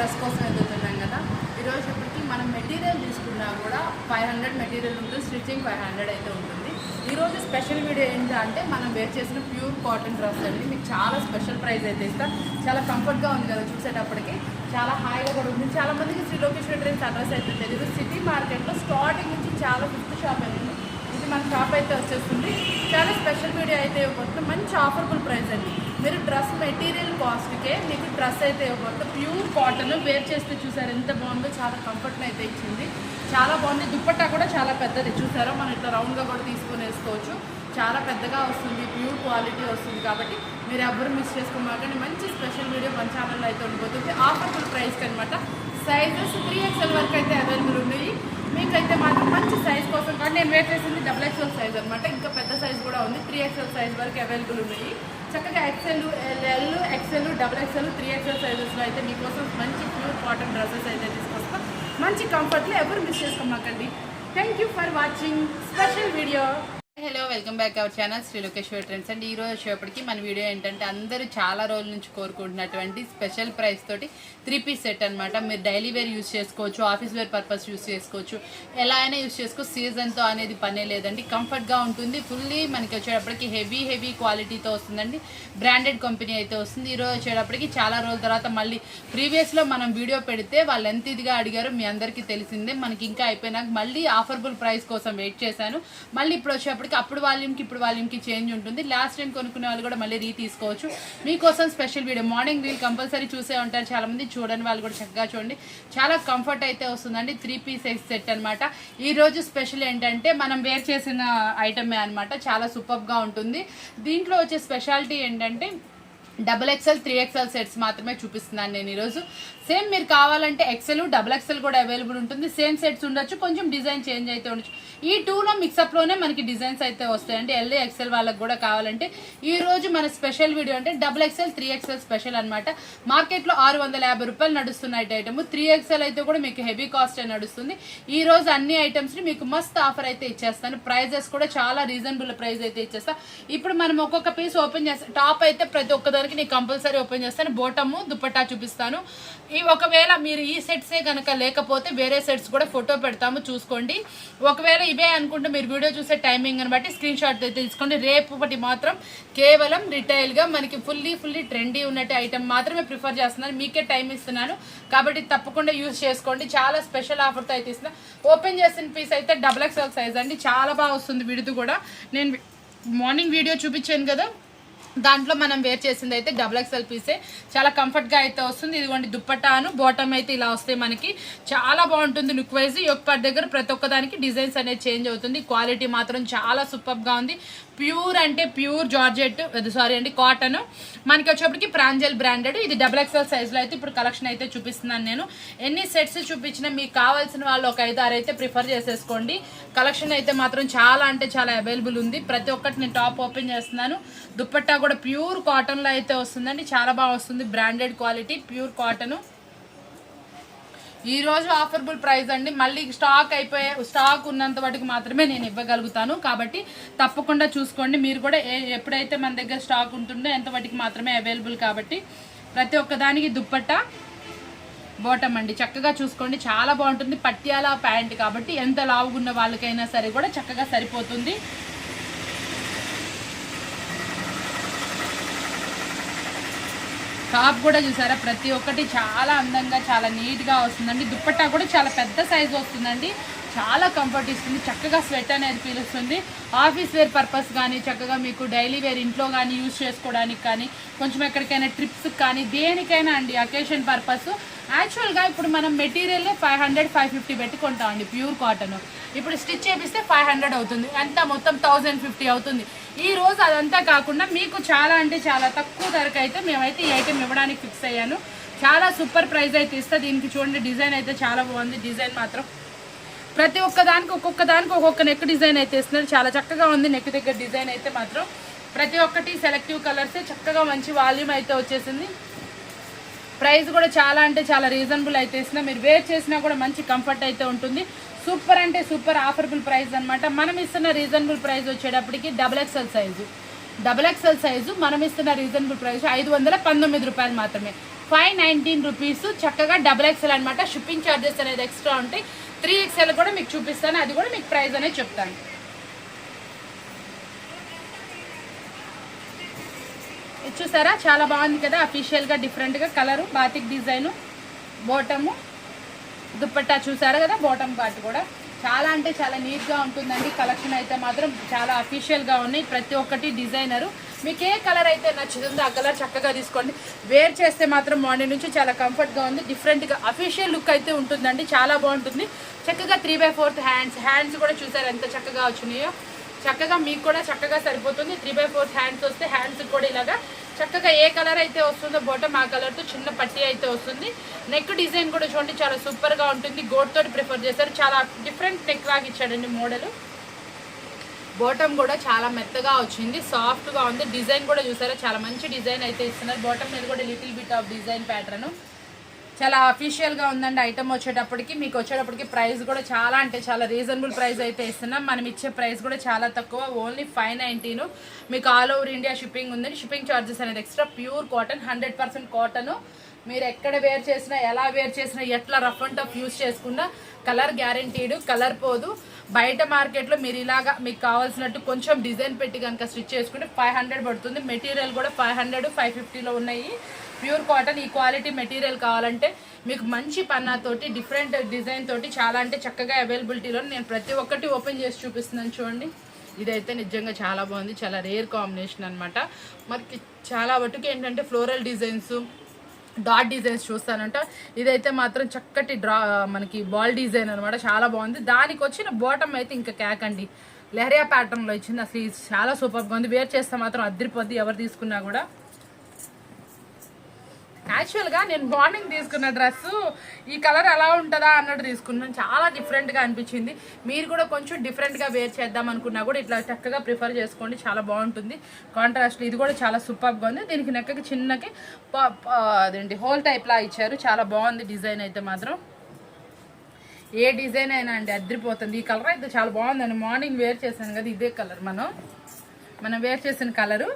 Dress కోసం ఎదుగుతున్నాం కదా. ఈరోజు ఇప్పటికి మనం మెటీరియల్ తీసుకున్నా కూడా 500 మెటీరియల్ ఉంటుంది, స్టిచ్చింగ్ 500 అయితే ఉంటుంది. ఈరోజు స్పెషల్ వీడియో ఏంటంటే మనం వేర్ చేసిన ప్యూర్ కాటన్ డ్రెస్ అండి. మీకు చాలా స్పెషల్ ప్రైస్ అయితే ఇస్తా. చాలా కంఫర్ట్గా ఉంది కదా చూసేటప్పటికి, చాలా హాయిగా కూడా ఉంది. చాలా మందికి శ్రీ లోకేశ్వర ట్రెండ్స్ అడ్రస్ అయితే తెలియదు. సిటీ మార్కెట్లో స్టార్టింగ్ నుంచి చాలా 5th షాప్ అయింది. ఇది మన షాప్ అయితే వచ్చేస్తుంది. చాలా స్పెషల్ వీడియో అయితే ఇవ్వబోతుంది. మంచి ఆఫర్బుల్ ప్రైస్ అండి. మీరు డ్రెస్ మెటీరియల్ కాస్ట్కే మీకు డ్రెస్ అయితే ఇవ్వబోతుంది. ప్యూర్ కాటన్ వేర్ చేస్తే చూసారు ఎంత బాగుందో, చాలా కంఫర్ట్ని అయితే ఇచ్చింది. చాలా బాగుంది. దుప్పట్టా కూడా చాలా పెద్దది చూసారో, మనం ఇట్లా రౌండ్గా కూడా తీసుకొని వేసుకోవచ్చు. చాలా పెద్దగా వస్తుంది, ప్యూర్ క్వాలిటీ వస్తుంది. కాబట్టి మీరు ఎవరు మిస్ చేసుకోమాకండి. మంచి స్పెషల్ వీడియో మన ఛానల్లో అయితే ఉండిపోతుంది. ఆఫర్బుల్ ప్రైస్కి అనమాట. సైజెస్ 3XL వరకు అయితే అవైలబుల్ ఉన్నాయి. మీకైతే మాత్రం మంచి సైజ్ కోసం కానీ నేను వేర్ చేసింది XXL సైజ్ అనమాట. ఇంకా పెద్ద సైజ్ కూడా ఉంది. 3XL సైజ్ వరకు అవైలబుల్ ఉన్నాయి. చక్కగా XL, LL, XL, XXL, 3XL సైజెస్లో అయితే మీకోసం మంచి ప్యూర్ కాటన్ డ్రెస్సెస్ అయితే తీసుకొస్తాం. మంచి కంఫర్ట్లో ఎవరు మిస్ చేసుకోమాకండి. Thank you for watching special video. Hello, welcome back our channel Shri Lokeshwara trends అండి. ఈరోజు వచ్చేప్పటికి మన వీడియో ఏంటంటే అందరూ చాలా రోజుల నుంచి కోరుకుంటున్నటువంటి స్పెషల్ ప్రైస్ తోటి 3 పీస్ సెట్ అనమాట. మీరు డైలీ వేర్ యూస్ చేసుకోవచ్చు, ఆఫీస్ వేర్ పర్పస్ యూస్ చేసుకోవచ్చు, ఎలా అయినా యూస్ చేసుకోవచ్చు. సీజన్తో అనేది పనే లేదండి. కంఫర్ట్గా ఉంటుంది. ఫుల్లీ మనకి వచ్చేటప్పటికి హెవీ క్వాలిటీతో వస్తుందండి. బ్రాండెడ్ కంపెనీ అయితే వస్తుంది. ఈరోజు వచ్చేటప్పటికి చాలా రోజుల తర్వాత మళ్ళీ ప్రీవియస్లో మనం వీడియో పెడితే వాళ్ళు ఎంత ఇదిగా అడిగారో మీ అందరికీ తెలిసిందే. మనకి ఇంకా అయిపోయినాక మళ్ళీ ఆఫర్బుల్ ప్రైస్ కోసం వెయిట్ చేశాను. మళ్ళీ ఇప్పుడు వచ్చేటప్పటికి అప్పుడు వాల్యూమ్కి ఇప్పుడు వాల్యూమ్కి చేంజ్ ఉంటుంది. లాస్ట్ టైం కొనుక్కునే వాళ్ళు కూడా మళ్ళీ తీసుకోవచ్చు. మీకోసం special video. Morning will compulsory చూసే ఉంటారు చాలా మంది, చూడని వాళ్ళు కూడా చక్కగా చూడండి. చాలా కంఫర్ట్ అయితే వస్తుందండి. 3 పీస్ సెట్ అనమాట. ఈ రోజు స్పెషల్ ఏంటంటే మనం వేర్ చేసిన ఐటమే అనమాట. చాలా సూపర్గా ఉంటుంది. దీంట్లో వచ్చే స్పెషాలిటీ ఏంటంటే XXL, 3XL సెట్స్ మాత్రమే చూపిస్తున్నాను నేను ఈరోజు. సేమ్ మీరు కావాలంటే XL, XXL కూడా అవైలబుల్ ఉంటుంది. సేమ్ సెట్స్ ఉండొచ్చు, కొంచెం డిజైన్ చేంజ్ అయితే ఉండొచ్చు. ఈ 2లో మిక్సప్లోనే మనకి డిజైన్స్ అయితే వస్తాయండి. LA, XL వాళ్ళకి కూడా కావాలంటే ఈ రోజు మన స్పెషల్ వీడియో అంటే XXL, 3XL స్పెషల్ అనమాట. మార్కెట్లో 650 రూపాయలు నడుస్తున్న ఐటమ్. 3XL అయితే కూడా మీకు హెవీ కాస్ట్ నడుస్తుంది. ఈ రోజు అన్ని ఐటమ్స్ని మీకు మస్త్ ఆఫర్ అయితే ఇచ్చేస్తాను. ప్రైజెస్ కూడా చాలా రీజనబుల్ ప్రైస్ అయితే ఇచ్చేస్తా. ఇప్పుడు మనం ఒక్కొక్క పీస్ ఓపెన్ చేస్తాం. టాప్ అయితే ప్రతి ఒక్కదానికి నేను కంపల్సరీ ఓపెన్ చేస్తాను. బోటము, దుపట్టా చూపిస్తాను. ఈ ఒకవేళ మీరు ఈ సెట్సే కనుక లేకపోతే వేరే సెట్స్ కూడా ఫోటో పెడతాము, చూసుకోండి. ఒకవేళ ఇవే అనుకుంటే మీరు వీడియో చూసే టైమింగ్ అని బట్టి స్క్రీన్ షాట్ అయితే తీసుకోండి. రేపటి మాత్రం కేవలం రిటైల్గా మనకి ఫుల్లీ ట్రెండీ ఉన్నట్టు ఐటమ్ మాత్రమే ప్రిఫర్ చేస్తున్నాను. మీకే టైం ఇస్తున్నాను కాబట్టి తప్పకుండా యూజ్ చేసుకోండి. చాలా స్పెషల్ ఆఫర్తో అయితే ఇస్తున్నాను. ఓపెన్ చేసిన పీస్ అయితే XXL సైజ్ అండి. చాలా బాగా వస్తుంది విడుతు కూడా. నేను మార్నింగ్ వీడియో చూపించాను కదా, దాంట్లో మనం వేర్ చేసింది అయితే XXL పీసే. చాలా కంఫర్ట్గా అయితే వస్తుంది. ఇదిగోండి దుప్పట్టాను, బాటమ్ అయితే ఇలా వస్తాయి మనకి. చాలా బాగుంటుంది లుక్ వైజ్. యొక్క దగ్గర ప్రతి ఒక్కదానికి డిజైన్స్ అనేది చేంజ్ అవుతుంది. క్వాలిటీ మాత్రం చాలా సూపర్గా ఉంది. ప్యూర్ అంటే ప్యూర్ జార్జెట్, కాటన్. మనకి వచ్చేప్పటికి ప్రాంజల్ బ్రాండెడ్. ఇది XXL సైజ్లో అయితే ఇప్పుడు కలెక్షన్ అయితే చూపిస్తున్నాను నేను. ఎన్ని సెట్స్ చూపించినా మీకు కావాల్సిన వాళ్ళు ఒక 5-6 అయితే ప్రిఫర్ చేసేసుకోండి. కలెక్షన్ అయితే మాత్రం చాలా అంటే చాలా అవైలబుల్ ఉంది. ప్రతి ఒక్కటి నేను టాప్ ఓపెన్ చేస్తున్నాను. దుప్పట్టా కూడా ప్యూర్ కాటన్లో అయితే వస్తుందండి. చాలా బాగా వస్తుంది. Branded quality pure cotton. ఈ రోజు ఆఫర్బుల్ ప్రైస్ అండి. మళ్ళీ స్టాక్ ఉన్నంత వాటికి మాత్రమే నేను ఇవ్వగలుగుతాను. కాబట్టి తప్పకుండా చూసుకోండి. మీరు కూడా ఎప్పుడైతే మన దగ్గర స్టాక్ ఉంటుందో ఎంత వాటికి మాత్రమే అవైలబుల్. కాబట్టి ప్రతి ఒక్కదానికి దుప్పట్టా, బాటమ్ అండి చక్కగా చూసుకోండి. చాలా బాగుంటుంది. పట్యాల ప్యాంట్ కాబట్టి ఎంత లావుగున్న వాళ్ళకైనా సరే కూడా చక్కగా సరిపోతుంది. టాప్ కూడా చూసారా, ప్రతి ఒక్కటి చాలా అందంగా చాలా నీట్గా వస్తుందండి. దుప్పట్టా కూడా చాలా పెద్ద సైజు వస్తుందండి. చాలా కంఫర్ట్ ఇస్తుంది. చక్కగా స్వెట్ అనేది పీలుస్తుంది. ఆఫీస్ వేర్ పర్పస్ కానీ, చక్కగా మీకు డైలీ వేర్ ఇంట్లో కానీ యూజ్ చేసుకోవడానికి కానీ, కొంచెం ఎక్కడికైనా ట్రిప్స్ కానీ దేనికైనా అండి, అకేషన్ పర్పస్. యాక్చువల్గా ఇప్పుడు మనం మెటీరియల్ 500, 550 పెట్టి కొంటామండి ప్యూర్ కాటన్. ఇప్పుడు స్టిచ్ చేపిస్తే 500 అవుతుంది. అంతా మొత్తం 1050 అవుతుంది. ఈ రోజు అదంతా కాకుండా మీకు చాలా అంటే చాలా తక్కువ ధరకు అయితే మేమైతే ఈ ఐటెం ఇవ్వడానికి ఫిక్స్ అయ్యాను. చాలా సూపర్ ప్రైస్ అయితే ఇస్తా. దీనికి చూడండి, డిజైన్ అయితే చాలా బాగుంది. డిజైన్ మాత్రం ప్రతి ఒక్కదానికి ఒక్కొక్క నెక్ డిజైన్ అయితే ఇస్తున్నారు. చాలా చక్కగా ఉంది. నెక్ దగ్గర డిజైన్ అయితే మాత్రం ప్రతి ఒక్కటి సెలెక్టివ్ కలర్సే. చక్కగా మంచి వాల్యూమ్ అయితే వచ్చేసింది. ప్రైస్ కూడా చాలా అంటే చాలా రీజనబుల్ అయితే ఇస్తున్నా. మీరు వేర్ చేసినా కూడా మంచి కంఫర్ట్ అయితే ఉంటుంది. సూపర్ అంటే సూపర్ ఆఫర్బుల్ ప్రైస్ అనమాట. మనం ఇస్తున్న రీజనబుల్ ప్రైస్ వచ్చేటప్పటికి XXL సైజు మనం ఇస్తున్న రీజనబుల్ ప్రైస్ 519 రూపాయలు మాత్రమే. 519 రూపీస్. చక్కగా XXL అనమాట. షిప్పింగ్ ఛార్జెస్ అనేది ఎక్స్ట్రా ఉంటాయి. 3XL కూడా మీకు చూపిస్తాను, అది కూడా మీకు ప్రైస్ అనేది చెప్తాను. ఇది చూసారా చాలా బాగుంది కదా, అఫీషియల్గా డిఫరెంట్గా colour, batik design, bottom, dupatta చూసారా కదా, బాటమ్ పార్ట్ కూడా చాలా అంటే చాలా నీట్గా ఉంటుందండి. కలెక్షన్ అయితే మాత్రం చాలా అఫీషియల్గా ఉన్నాయి. ప్రతి ఒక్కటి డిజైనరు. మీకు ఏ కలర్ అయితే నచ్చుతుందో ఆ కలర్ చక్కగా తీసుకోండి. వేర్ చేస్తే మాత్రం మార్నింగ్ నుంచి చాలా కంఫర్ట్గా ఉంది. డిఫరెంట్గా అఫీషియల్ లుక్ అయితే ఉంటుందండి, చాలా బాగుంటుంది. చక్కగా 3/4 హ్యాండ్స్ కూడా చూసారు ఎంత చక్కగా వచ్చినాయో. చక్కగా మీకు కూడా చక్కగా సరిపోతుంది. 3/4 హ్యాండ్స్ వస్తే హ్యాండ్స్ కూడా ఇలాగా చక్కగా ఏ కలర్ అయితే వస్తుందో బాటమ్ ఆ కలర్తో చిన్న పట్టీ అయితే వస్తుంది. నెక్ డిజైన్ కూడా చూడండి చాలా సూపర్గా ఉంటుంది. గోట్ తోటి ప్రిఫర్ చేస్తారు. చాలా డిఫరెంట్ నెక్ లాగా ఇచ్చాడండి మోడల్. బాటమ్ కూడా చాలా మెత్తగా వచ్చింది, సాఫ్ట్గా ఉంది. డిజైన్ కూడా చూసారా చాలా మంచి డిజైన్ అయితే ఇస్తున్నారు. బాటమ్ మీద కూడా little bit of design pattern చాలా అఫీషియల్గా ఉందండి. ఐటమ్ వచ్చేటప్పటికి మీకు వచ్చేటప్పటికి ప్రైస్ కూడా చాలా అంటే చాలా రీజనబుల్ ప్రైస్ అయితే ఇస్తున్నాం. మనం ఇచ్చే ప్రైస్ కూడా చాలా తక్కువ, ఓన్లీ 519. మీకు ఆల్ ఓవర్ ఇండియా షిప్పింగ్ ఉందండి. షిప్పింగ్ ఛార్జెస్ అనేది ఎక్స్ట్రా. Pure cotton, 100% cotton. మీరు ఎక్కడ వేర్ చేసినా, ఎలా వేర్ చేసినా, ఎట్లా రఫ్ అండ్ టఫ్ యూస్ చేసుకున్నా కలర్ గ్యారంటీడ్, కలర్ పోదు. బయట మార్కెట్లో మీరు ఇలాగా మీకు కావాల్సినట్టు కొంచెం డిజైన్ పెట్టి కనుక స్టిచ్ చేసుకుంటే 500 పడుతుంది. మెటీరియల్ కూడా 500, 550లో ఉన్నాయి. ప్యూర్ కాటన్ ఈ క్వాలిటీ మెటీరియల్ కావాలంటే మీకు మంచి పన్నాతోటి డిఫరెంట్ డిజైన్ తోటి చాలా అంటే చక్కగా అవైలబిలిటీలో నేను ప్రతి ఒక్కటి ఓపెన్ చేసి చూపిస్తున్నాను చూడండి. ఇదైతే నిజంగా చాలా బాగుంది, చాలా రేర్ కాంబినేషన్ అనమాట. మనకి చాలా వరకు ఏంటంటే ఫ్లోరల్ డిజైన్స్, డాట్ డిజైన్స్ చూస్తానంట. ఇదైతే మాత్రం చక్కటి మనకి బాల్ డిజైన్ అనమాట, చాలా బాగుంది. దానికి వచ్చిన బాటమ్ అయితే ఇంకా క్యాక్ అండి, లెహరియా ప్యాటర్న్లో ఇచ్చింది. అసలు ఇది చాలా సూపర్గా ఉంది. వేర్ చేస్తే మాత్రం అద్దరిపోద్ది ఎవరు తీసుకున్నా కూడా. యాక్చువల్గా నేను మార్నింగ్ తీసుకున్న డ్రెస్సు ఈ కలర్ ఎలా ఉంటుందా అన్నట్టు తీసుకున్నాను. చాలా డిఫరెంట్గా అనిపించింది. మీరు కూడా కొంచెం డిఫరెంట్గా వేర్ చేద్దాం అనుకున్నా కూడా ఇట్లా చక్కగా ప్రిఫర్ చేసుకోండి, చాలా బాగుంటుంది. కాంట్రాస్ట్ ఇది కూడా చాలా సూపర్గా ఉంది. దీనికి నెక్కకి చిన్నకి అదేంటి హోల్ టైప్లా ఇచ్చారు, చాలా బాగుంది డిజైన్ అయితే మాత్రం. ఏ డిజైన్ అయినా అండి అద్దరిపోతుంది. ఈ కలర్ అయితే చాలా బాగుందండి. మార్నింగ్ వేర్ చేశాను కదా, ఇదే కలర్ మనం వేర్ చేసిన కలరు.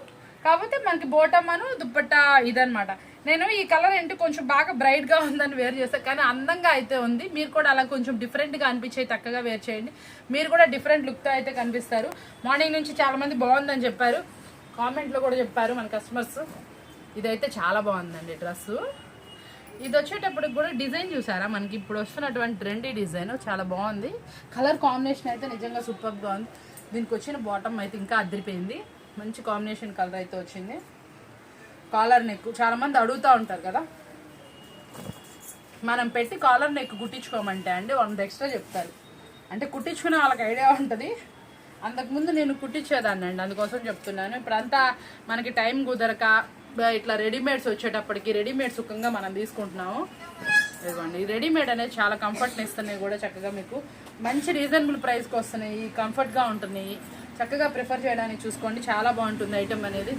కాకపోతే మనకి బోటమ్మను దుప్పట్టా ఇదనమాట. నేను ఈ కలర్ ఏంటి కొంచెం బాగా బ్రైట్గా ఉందని వేర్ చేస్తాను, కానీ అందంగా అయితే ఉంది. మీరు కూడా అలా కొంచెం డిఫరెంట్గా అనిపించే చక్కగా వేర్ చేయండి. మీరు కూడా డిఫరెంట్ లుక్తో అయితే కనిపిస్తారు. మార్నింగ్ నుంచి చాలామంది బాగుందని చెప్పారు, కామెంట్లో కూడా చెప్పారు మన కస్టమర్స్. ఇదైతే చాలా బాగుందండి డ్రెస్సు. ఇది వచ్చేటప్పటికి కూడా డిజైన్ చూసారా, మనకి ఇప్పుడు వస్తున్నటువంటి ట్రెండీ డిజైన్ చాలా బాగుంది. కలర్ కాంబినేషన్ అయితే నిజంగా సూపర్గా ఉంది. దీనికి వచ్చిన బాటమ్ అయితే ఇంకా అదిరిపోయింది. మంచి కాంబినేషన్ కలర్ అయితే వచ్చింది. కాలర్ నెక్ చాలామంది అడుగుతూ ఉంటారు కదా, మనం పెట్టి కాలర్ నెక్ కుట్టించుకోమంటే అండి 100 ఎక్స్ట్రా చెప్తారు. అంటే కుట్టించుకునే వాళ్ళకి ఐడియా ఉంటుంది. అంతకుముందు నేను కుట్టించేదాన్ని అండి, అందుకోసం చెప్తున్నాను. ఇప్పుడంతా మనకి టైం కుదరక ఇట్లా రెడీమేడ్స్ వచ్చేటప్పటికి రెడీమేడ్ సుఖంగా మనం తీసుకుంటున్నాము. ఇదిగోండి, ఈ రెడీమేడ్ అనేది చాలా కంఫర్ట్ని ఇస్తున్నాయి కూడా. చక్కగా మీకు మంచి రీజనబుల్ ప్రైస్కి వస్తున్నాయి, కంఫర్ట్గా ఉంటున్నాయి. చక్కగా ప్రిఫర్ చేయడానికి చూసుకోండి, చాలా బాగుంటుంది ఐటమ్ అనేది.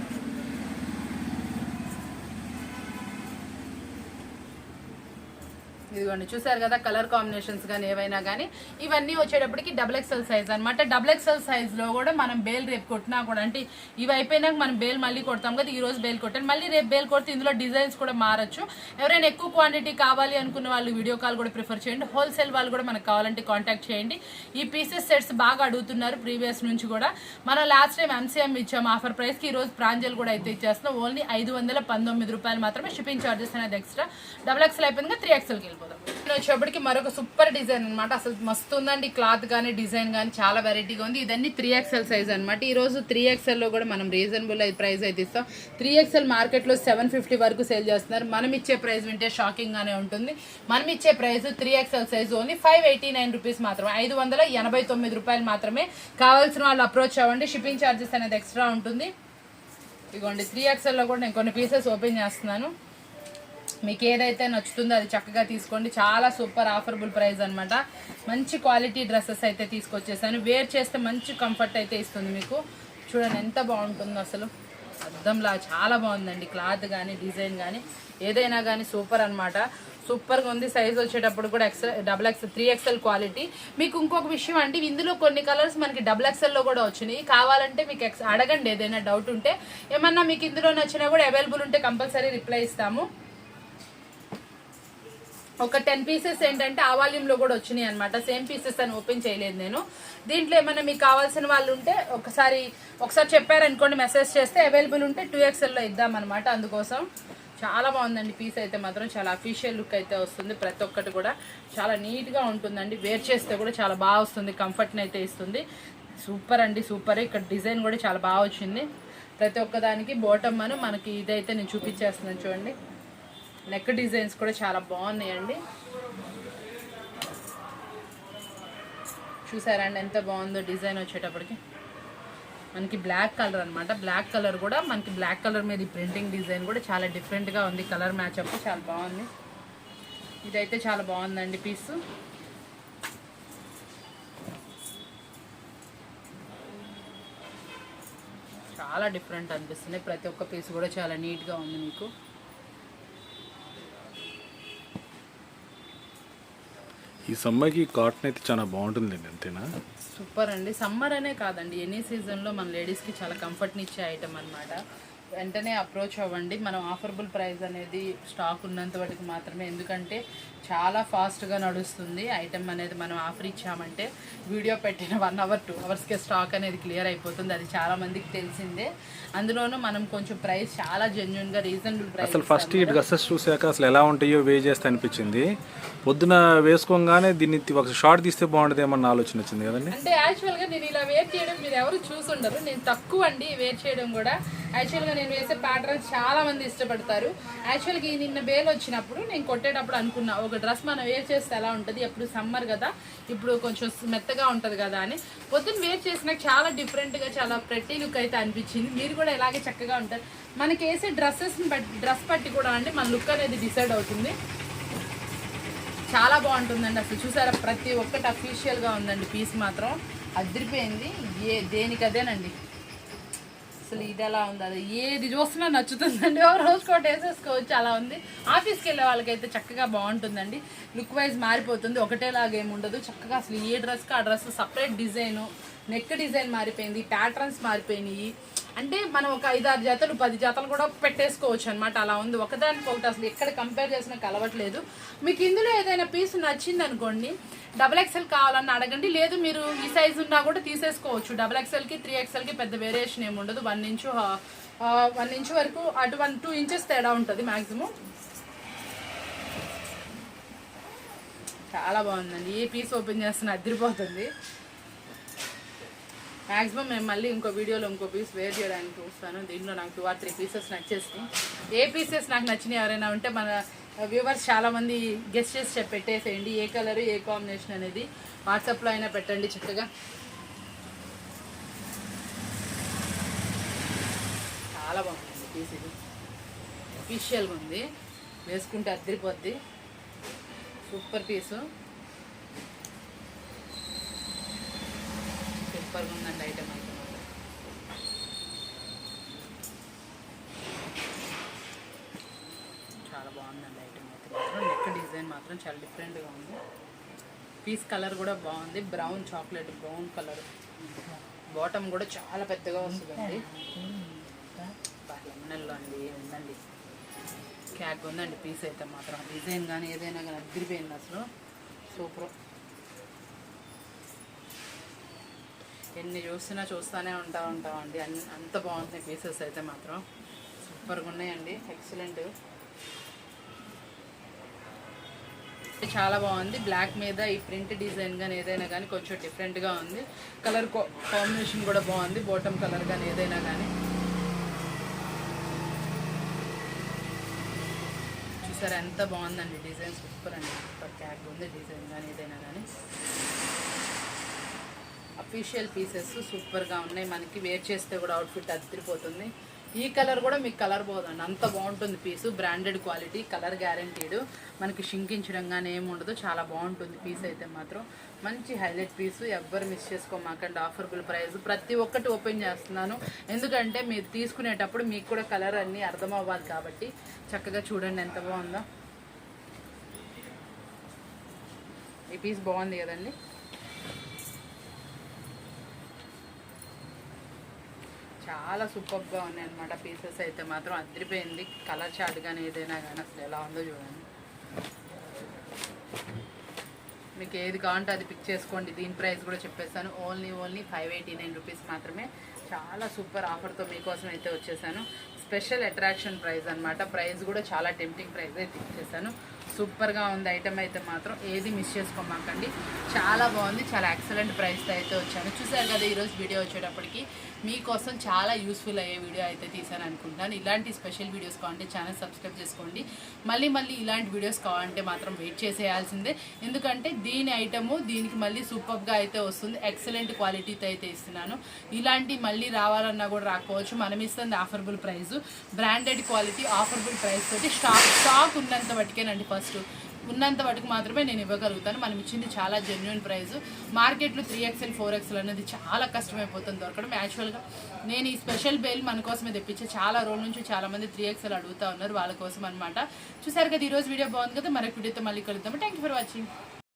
ఇదిగోండి చూసారు కదా, కలర్ కాంబినేషన్స్ కానీ ఏవైనా కానీ ఇవన్నీ వచ్చేటప్పటికి XXL సైజ్ అనమాట. XXL సైజ్లో కూడా మనం బేల్ రేపు కొట్టినా కూడా, అంటే ఇవి అయిపోయినాక మనం బేల్ మళ్ళీ కొడతాం కదా, ఈ రోజు బేల్ కొట్టాను, మళ్ళీ రేపు బేల్ కొడితే ఇందులో డిజైన్స్ కూడా మారచ్చు. ఎవరైనా ఎక్కువ క్వాంటిటీ కావాలి అనుకున్న వాళ్ళు వీడియో కాల్ కూడా ప్రిఫర్ చేయండి. హోల్సేల్ వాళ్ళు కూడా మనకు కావాలంటే కాంటాక్ట్ చేయండి. ఈ పీసెస్ సెట్స్ బాగా అడుగుతున్నారు ప్రీవియస్ నుంచి కూడా. మనం లాస్ట్ టైం MCM ఇచ్చాము ఆఫర్ ప్రైస్కి, ఈ రోజు ప్రాంజల్ కూడా అయితే ఇచ్చేస్తున్నాం. ఓన్లీ 519 రూపాయలు మాత్రమే. షిప్పింగ్ ఛార్జెస్ అనేది ఎక్స్ట్రా. XXL అయిపోయింది, 3XLకి వెళ్ళిపోతాం. వచ్చేప్పటికి మరొక సూపర్ డిజైన్ అనమాట. అసలు మస్తు ఉందండి, క్లాత్ కానీ డిజైన్ కానీ చాలా వెరైటీగా ఉంది. ఇదన్నీ 3XL సైజ్ అనమాట. ఈ రోజు 3XL లో కూడా మనం రీజనబుల్ ప్రైస్ అయితే ఇస్తాం. 3XL మార్కెట్లో 750 వరకు సేల్ చేస్తున్నారు. మనం ఇచ్చే ప్రైస్ వింటే షాకింగ్ గానే ఉంటుంది. మనం ఇచ్చే price 3XL size only 589 rupees మాత్రమే, 589 రూపాయలు మాత్రమే. కావాల్సిన వాళ్ళు అప్రోచ్ అవ్వండి. షిప్పింగ్ ఛార్జెస్ అనేది ఎక్స్ట్రా ఉంటుంది. ఇదిగోండి 3XL లో కూడా నేను కొన్ని పీసెస్ ఓపెన్ చేస్తున్నాను. మీకు ఏదైతే నచ్చుతుందో అది చక్కగా తీసుకోండి. చాలా సూపర్ ఆఫర్బుల్ ప్రైస్ అనమాట. మంచి క్వాలిటీ డ్రెస్సెస్ అయితే తీసుకొచ్చేసాను. వేర్ చేస్తే మంచి కంఫర్ట్ అయితే ఇస్తుంది మీకు. చూడండి ఎంత బాగుంటుందో, అసలు అద్దంలా చాలా బాగుందండి. క్లాత్ కానీ డిజైన్ కానీ ఏదైనా కానీ సూపర్ అనమాట. సూపర్గా ఉంది. సైజ్ వచ్చేటప్పుడు కూడా XXL 3XL క్వాలిటీ. మీకు ఇంకొక విషయం అంటే ఇందులో కొన్ని కలర్స్ మనకి XXL లో కూడా వచ్చినాయి. కావాలంటే మీకు అడగండి, ఏదైనా డౌట్ ఉంటే. ఏమన్నా మీకు ఇందులో నచ్చినా కూడా అవైలబుల్ ఉంటే కంపల్సరీ రిప్లై ఇస్తాము. ఒక 10 పీసెస్ ఏంటంటే ఆ వాల్యూమ్లో కూడా వచ్చినాయి అనమాట. సేమ్ పీసెస్ అని ఓపెన్ చేయలేదు నేను. దీంట్లో ఏమైనా మీకు కావాల్సిన వాళ్ళు ఉంటే ఒకసారి చెప్పారనుకోండి, మెసేజ్ చేస్తే అవైలబుల్ ఉంటే 2XLలో ఇద్దామన్నమాట. అందుకోసం చాలా బాగుందండి పీస్ అయితే మాత్రం. చాలా అఫీషియల్ లుక్ అయితే వస్తుంది. ప్రతి ఒక్కటి కూడా చాలా నీట్గా ఉంటుందండి. వేర్ చేస్తే కూడా చాలా బాగా వస్తుంది. కంఫర్ట్ని అయితే ఇస్తుంది. సూపర్ అండి, సూపర్. ఇక్కడ డిజైన్ కూడా చాలా బాగా వచ్చింది. ప్రతి ఒక్కదానికి బాటమ్ అని మనకి ఇదైతే నేను చూపించేస్తున్నాను చూడండి. నెక్ డిజైన్స్ కూడా చాలా బాగున్నాయండి. చూసారండి ఎంత బాగుందో డిజైన్ వచ్చేటప్పటికి. మనకి బ్లాక్ కలర్ అనమాట. బ్లాక్ కలర్ కూడా మనకి బ్లాక్ కలర్ మీద ఈ ప్రింటింగ్ డిజైన్ కూడా చాలా డిఫరెంట్గా ఉంది. కలర్ మ్యాచ్అప్ చాలా బాగుంది. ఇదైతే చాలా బాగుందండి పీసు. చాలా డిఫరెంట్ అనిపిస్తుంది. ప్రతి ఒక్క పీస్ కూడా చాలా నీట్గా ఉంది మీకు. ఈ సమ్మర్కి కాటన్ అయితే చాలా బాగుంటుందండి. అంతేనా? సూపర్ అండి. సమ్మర్ అనే కాదండి, ఎనీ సీజన్లో మన లేడీస్కి చాలా కంఫర్ట్ని ఇచ్చే ఐటమ్ అనమాట. వెంటనే అప్రోచ్ అవ్వండి. మనం ఆఫర్బుల్ ప్రైస్ అనేది స్టాక్ ఉన్నంత వరకు మాత్రమే. ఎందుకంటే చాలా ఫాస్ట్గా నడుస్తుంది ఐటమ్ అనేది. మనం ఆఫర్ ఇచ్చామంటే వీడియో పెట్టిన 1 అవర్ 2 అవర్స్కే స్టాక్ అనేది క్లియర్ అయిపోతుంది. అది చాలా మందికి తెలిసిందే. అందులోనూ మనం కొంచెం ప్రైస్ చాలా జెన్యున్గా రీజనబుల్ ప్రైస్. అసలు ఫస్ట్ ఈ డ్రెస్సెస్ చూసాక అసలు ఎలా ఉంటాయో వే చేస్తే అనిపించింది. పొద్దున వేసుకోగానే దీన్ని ఒక షార్ట్ తీస్తే బాగుంటుందేమన్న ఆలోచన వచ్చింది కదండి. అంటే యాక్చువల్గా నేను ఇలా వేర్ చేయడం మీరు ఎవరు చూసుండరు. నేను తక్కువ అండి వేర్ చేయడం కూడా. యాక్చువల్గా నేను వేసే ప్యాటర్న్స్ చాలా మంది ఇష్టపడతారు. యాక్చువల్గా ఈ నిన్న బేల్ వచ్చినప్పుడు నేను కొట్టేటప్పుడు అనుకున్నా, ఒక డ్రెస్ మనం వేర్ చేస్తే ఎలా ఉంటుంది, ఎప్పుడు సమ్మర్ కదా, ఇప్పుడు కొంచెం మెత్తగా ఉంటుంది కదా అని. పొద్దున్న వేర్ చేసినాక చాలా డిఫరెంట్గా చాలా ప్రెట్టి లుక్ అయితే అనిపించింది. మీరు కూడా ఇలాగే చక్కగా ఉంటారు. మనకి వేసే డ్రెస్ బట్టి కూడా అండి మన లుక్ అనేది డిసైడ్ అవుతుంది. చాలా బాగుంటుందండి. అసలు చూసారా, ప్రతి ఒక్కటి అఫీషియల్గా ఉందండి. పీస్ మాత్రం అదిరిపోయింది. దేనికదేనండి. అసలు ఇది ఎలా ఉంది, అది ఏది చూస్తున్నా నచ్చుతుందండి. రోజు కోట్ వేసేసుకోవచ్చు, అలా ఉంది. ఆఫీస్కి వెళ్ళే వాళ్ళకైతే చక్కగా బాగుంటుందండి. లుక్ వైజ్ మారిపోతుంది, ఒకటేలాగా ఏమి ఉండదు. చక్కగా అసలు ఏ డ్రెస్కి ఆ dress separate design, neck design మారిపోయింది, ప్యాటర్న్స్ మారిపోయినాయి. అంటే మనం ఒక 5-6 జతలు 10 జతలు కూడా పెట్టేసుకోవచ్చు అనమాట. అలా ఉంది. ఒకదానికొకటి అసలు ఎక్కడ కంపేర్ చేసినా కలవట్లేదు. మీకు ఇందులో ఏదైనా పీస్ నచ్చింది అనుకోండి, XXL కావాలని అడగండి. లేదు మీరు ఈ సైజు ఉన్నా కూడా తీసేసుకోవచ్చు. XXLకి 3XLకి పెద్ద వేరియేషన్ ఏమి ఉండదు. 1 ఇంచు వరకు అటు 1-2 ఇంచెస్ తేడా ఉంటుంది మ్యాక్సిమం. చాలా బాగుందండి. ఏ పీస్ ఓపెన్ చేస్తున్నా అదిరిపోతుంది. మ్యాక్సిమం మేము మళ్ళీ ఇంకో వీడియోలో ఇంకో పీస్ వేర్ చేయడానికి చూస్తాను. దీంట్లో నాకు 2 or 3 పీసెస్ నచ్చేసి, ఏ పీసెస్ నాకు నచ్చినాయి ఎవరైనా ఉంటే మన వ్యూవర్స్ చాలామంది గెస్ట్ చేసి పెట్టేసేయండి. ఏ కలర్ ఏ కాంబినేషన్ అనేది వాట్సాప్లో అయినా పెట్టండి చక్కగా. చాలా బాగుంది పీస్. ఇది అఫీషియల్గా ఉంది, వేసుకుంటే అదిరిపోద్ది. సూపర్ పీసు, సూపర్గా ఉందండి ఐటమ్ అయితే మాత్రం. చాలా బాగుందండి ఐటమ్ అయితే మాత్రం. నెక్ డిజైన్ మాత్రం చాలా డిఫరెంట్గా ఉంది. పీస్ కలర్ కూడా బాగుంది. Brown, chocolate brown colour. Bottom కూడా చాలా పెద్దగా వస్తుందండి. లెమనల్లో అండి ఉందండి. క్యాక్ ఉందండి పీస్ అయితే మాత్రం. డిజైన్ కానీ ఏదైనా కానీ అదిరిపోయింది అసలు. సూపర్. ఎన్ని చూస్తూనే ఉంటామండి. అంత బాగుంటాయి పీసెస్ అయితే మాత్రం. సూపర్గా ఉన్నాయండి, ఎక్సలెంట్. చాలా బాగుంది. బ్లాక్ మీద ఈ ప్రింట్ డిజైన్ కానీ ఏదైనా కానీ కొంచెం డిఫరెంట్గా ఉంది. కలర్ కాంబినేషన్ కూడా బాగుంది. బాటమ్ కలర్ కానీ ఏదైనా కానీ చూసారా ఎంత బాగుందండి డిజైన్. సూపర్ అండి, సూపర్. క్యాక్ ఉంది డిజైన్ కానీ ఏదైనా కానీ. అఫీషియల్ పీసెస్ సూపర్గా ఉన్నాయి. మనకి వేర్ చేస్తే కూడా అవుట్ఫిట్ అదిరిపోతుంది. ఈ కలర్ కూడా మీకు కలర్ పోదండి, అంత బాగుంటుంది piece. Branded quality, colour guaranteed. మనకి షింకించడం కానీ ఏమి ఉండదు. చాలా బాగుంటుంది పీస్ అయితే మాత్రం. మంచి హైలైట్ పీసు, ఎవ్వరు మిస్ చేసుకోమాకండి. Affordable price. ప్రతి ఒక్కటి ఓపెన్ చేస్తున్నాను ఎందుకంటే మీరు తీసుకునేటప్పుడు మీకు కూడా కలర్ అన్నీ అర్థం అవ్వాలి కాబట్టి. చక్కగా చూడండి ఎంత బాగుందో. ఈ పీస్ బాగుంది కదండి. చాలా సూపర్గా ఉన్నాయి అనమాట పీసెస్ అయితే మాత్రం. అదిరిపోయింది. కలర్ చార్ట్ కానీ ఏదైనా కానీ అసలు ఎలా ఉందో చూడండి. మీకు ఏది కావాలంటే అది పిక్ చేసుకోండి. దీని ప్రైస్ కూడా చెప్పేస్తాను. ఓన్లీ 589 రూపీస్ మాత్రమే. చాలా సూపర్ ఆఫర్తో మీకోసం అయితే వచ్చేసాను. స్పెషల్ అట్రాక్షన్ ప్రైస్ అనమాట. ప్రైస్ కూడా చాలా టెంప్టింగ్ ప్రైస్ అయితే ఇచ్చేసాను. సూపర్గా ఉంది ఐటమ్ అయితే మాత్రం ఏది మిస్ చేసుకోమాకండి. చాలా బాగుంది, చాలా ఎక్సలెంట్ ప్రైస్తో అయితే వచ్చాను. చూసారు కదా ఈరోజు వీడియో వచ్చేటప్పటికి మీకోసం చాలా యూస్ఫుల్ అయ్యే వీడియో అయితే తీసాను అనుకుంటున్నాను. ఇలాంటి స్పెషల్ వీడియోస్ కావాలంటే ఛానల్ సబ్స్క్రైబ్ చేసుకోండి. మళ్ళీ ఇలాంటి వీడియోస్ కావాలంటే మాత్రం వెయిట్ చేసేయాల్సిందే. ఎందుకంటే దీని ఐటము దీనికి మళ్ళీ సూపర్గా అయితే వస్తుంది. ఎక్సలెంట్ క్వాలిటీతో అయితే ఇస్తున్నాను. ఇలాంటి మళ్ళీ రావాలన్నా కూడా రాకపోవచ్చు. మనం ఇస్తుంది affordable price, branded quality, affordable price తోటి స్టాక్ ఉన్నంత వరకేనండి. ఫస్ట్ ఉన్నంత వాటికి మాత్రమే నేను ఇవ్వగలుగుతాను. మనం ఇచ్చింది చాలా జెన్యున్ ప్రైస్. మార్కెట్లో 3XL 4XL అనేది చాలా కష్టమైపోతుంది దొరకడం. యాక్చువల్గా నేను ఈ స్పెషల్ బేల్ మన కోసమే తెప్పించే. చాలా రోజుల నుంచి చాలామంది 3XL అడుగుతూ ఉన్నారు, వాళ్ళ కోసం అనమాట. చూసారు కదా ఈరోజు వీడియో బాగుంది కదా. మరొక వీడియోతో మళ్ళీ కలుద్దాము. Thank you for watching.